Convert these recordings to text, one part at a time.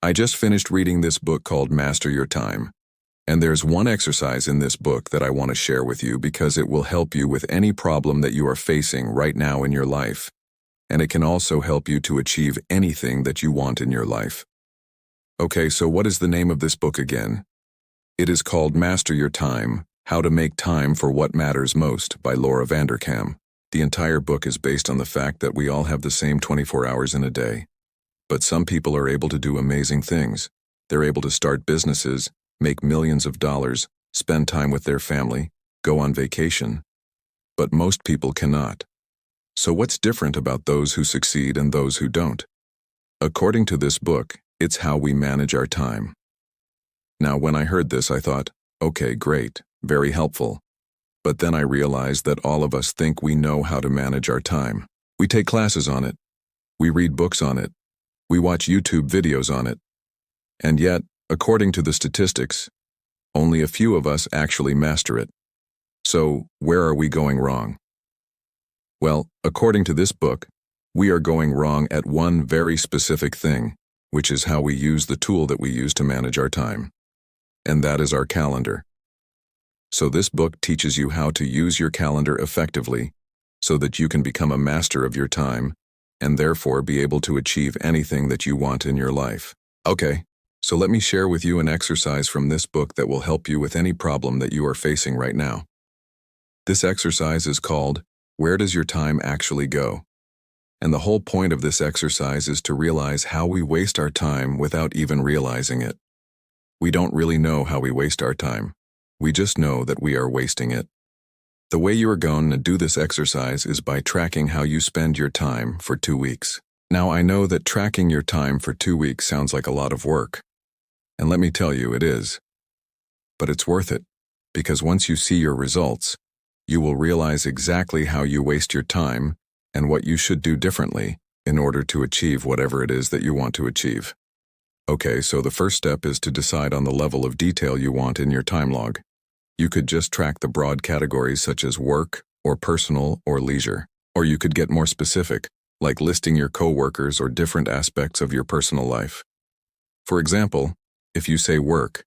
I just finished reading this book called Master Your Time. And there's one exercise in this book that I want to share with you because it will help you with any problem that you are facing right now in your life. And it can also help you to achieve anything that you want in your life. Okay, so what is the name of this book again? It is called Master Your Time, How to Make Time for What Matters Most by Laura Vanderkam. The entire book is based on the fact that we all have the same 24 hours in a day. But some people are able to do amazing things. They're able to start businesses, make millions of dollars, spend time with their family, go on vacation. But most people cannot. So what's different about those who succeed and those who don't? According to this book, it's how we manage our time. Now, when I heard this, I thought, okay, great, very helpful. But then I realized that all of us think we know how to manage our time. We take classes on it. We read books on it. We watch YouTube videos on it. And yet, according to the statistics, only a few of us actually master it. So, where are we going wrong? Well, according to this book, we are going wrong at one very specific thing, which is how we use the tool that we use to manage our time. And that is our calendar. So this book teaches you how to use your calendar effectively so that you can become a master of your time and therefore be able to achieve anything that you want in your life. Okay, so let me share with you an exercise from this book that will help you with any problem that you are facing right now. This exercise is called, Where Does Your Time Actually Go? And the whole point of this exercise is to realize how we waste our time without even realizing it. We don't really know how we waste our time. We just know that we are wasting it. The way you are going to do this exercise is by tracking how you spend your time for 2 weeks. Now, I know that tracking your time for 2 weeks sounds like a lot of work. And let me tell you, it is. But it's worth it, because once you see your results, you will realize exactly how you waste your time and what you should do differently in order to achieve whatever it is that you want to achieve. Okay, so the first step is to decide on the level of detail you want in your time log. You could just track the broad categories such as work, or personal, or leisure. Or you could get more specific, like listing your coworkers or different aspects of your personal life. For example, if you say work,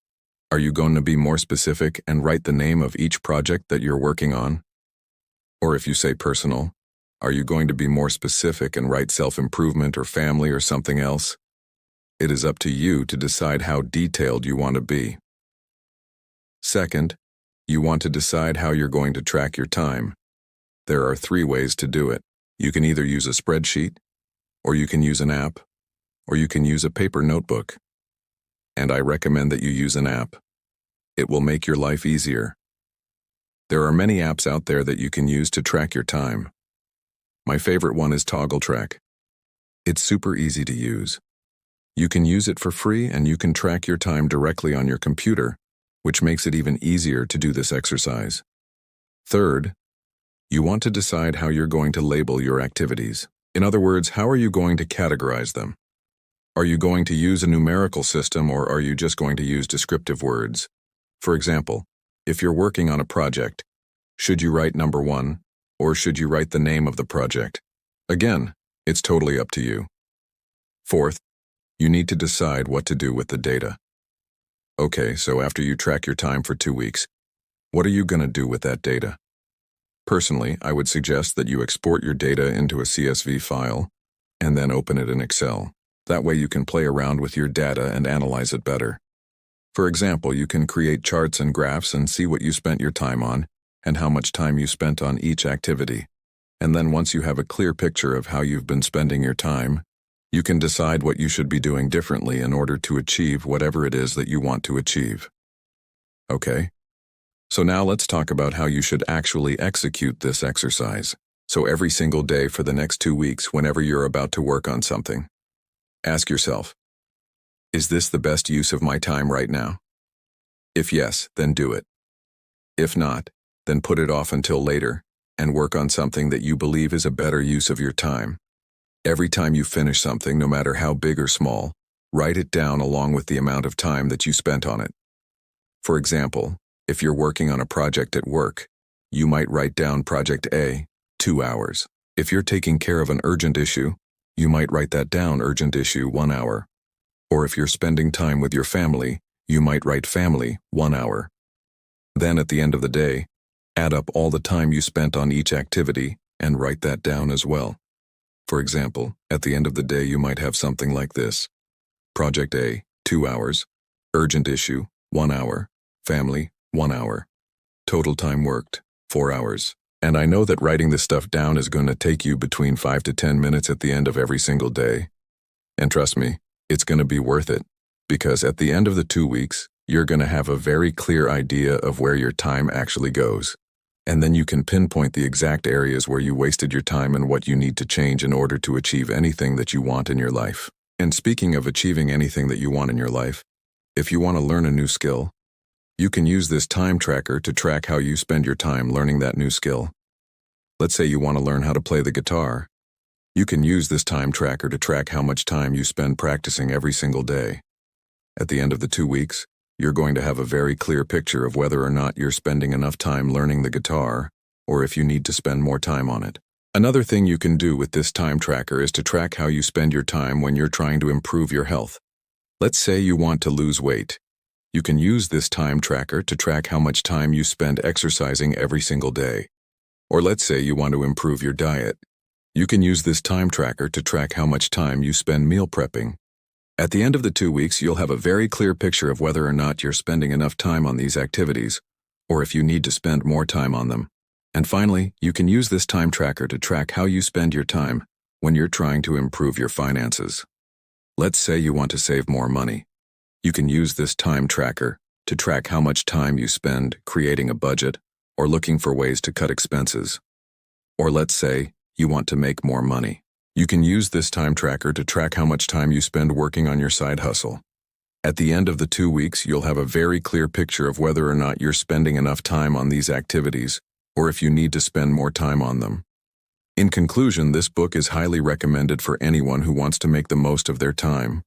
are you going to be more specific and write the name of each project that you're working on? Or if you say personal, are you going to be more specific and write self-improvement or family or something else? It is up to you to decide how detailed you want to be. Second, you want to decide how you're going to track your time. There are 3 ways to do it. You can either use a spreadsheet, or you can use an app, or you can use a paper notebook. And I recommend that you use an app. It will make your life easier. There are many apps out there that you can use to track your time. My favorite one is Toggle Track. It's super easy to use. You can use it for free and you can track your time directly on your computer, which makes it even easier to do this exercise. Third, you want to decide how you're going to label your activities. In other words, how are you going to categorize them? Are you going to use a numerical system or are you just going to use descriptive words? For example, if you're working on a project, should you write number 1 or should you write the name of the project? Again, it's totally up to you. Fourth, you need to decide what to do with the data. Okay, so after you track your time for 2 weeks, what are you going to do with that data? Personally, I would suggest that you export your data into a CSV file and then open it in Excel. That way you can play around with your data and analyze it better. For example, you can create charts and graphs and see what you spent your time on and how much time you spent on each activity. And then once you have a clear picture of how you've been spending your time, you can decide what you should be doing differently in order to achieve whatever it is that you want to achieve. Okay? So now let's talk about how you should actually execute this exercise. So every single day for the next 2 weeks, whenever you're about to work on something, ask yourself, is this the best use of my time right now? If yes, then do it. If not, then put it off until later and work on something that you believe is a better use of your time. Every time you finish something, no matter how big or small, write it down along with the amount of time that you spent on it. For example, if you're working on a project at work, you might write down Project A, 2 hours. If you're taking care of an urgent issue, you might write that down, urgent issue, 1 hour. Or if you're spending time with your family, you might write family, 1 hour. Then at the end of the day, add up all the time you spent on each activity and write that down as well. For example, at the end of the day you might have something like this. Project A, 2 hours. Urgent issue, 1 hour. Family, 1 hour. Total time worked, 4 hours. And I know that writing this stuff down is going to take you between 5 to 10 minutes at the end of every single day. And trust me, it's going to be worth it. Because at the end of the 2 weeks, you're going to have a very clear idea of where your time actually goes. And then you can pinpoint the exact areas where you wasted your time and what you need to change in order to achieve anything that you want in your life. And speaking of achieving anything that you want in your life, if you want to learn a new skill, you can use this time tracker to track how you spend your time learning that new skill. Let's say you want to learn how to play the guitar. You can use this time tracker to track how much time you spend practicing every single day. At the end of the 2 weeks, you're going to have a very clear picture of whether or not you're spending enough time learning the guitar, or if you need to spend more time on it. Another thing you can do with this time tracker is to track how you spend your time when you're trying to improve your health. Let's say you want to lose weight. You can use this time tracker to track how much time you spend exercising every single day. Or let's say you want to improve your diet. You can use this time tracker to track how much time you spend meal prepping. At the end of the 2 weeks, you'll have a very clear picture of whether or not you're spending enough time on these activities, or if you need to spend more time on them. And finally, you can use this time tracker to track how you spend your time when you're trying to improve your finances. Let's say you want to save more money. You can use this time tracker to track how much time you spend creating a budget or looking for ways to cut expenses. Or let's say you want to make more money. You can use this time tracker to track how much time you spend working on your side hustle. At the end of the 2 weeks, you'll have a very clear picture of whether or not you're spending enough time on these activities or if you need to spend more time on them. In conclusion, this book is highly recommended for anyone who wants to make the most of their time.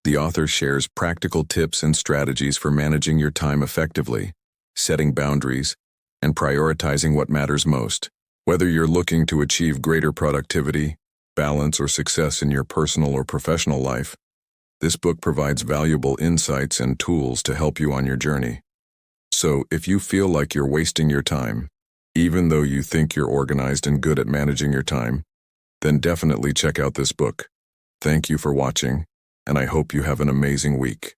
The author shares practical tips and strategies for managing your time effectively, setting boundaries, and prioritizing what matters most. Whether you're looking to achieve greater productivity, balance, or success in your personal or professional life, this book provides valuable insights and tools to help you on your journey. So, if you feel like you're wasting your time, even though you think you're organized and good at managing your time, then definitely check out this book. Thank you for watching, and I hope you have an amazing week.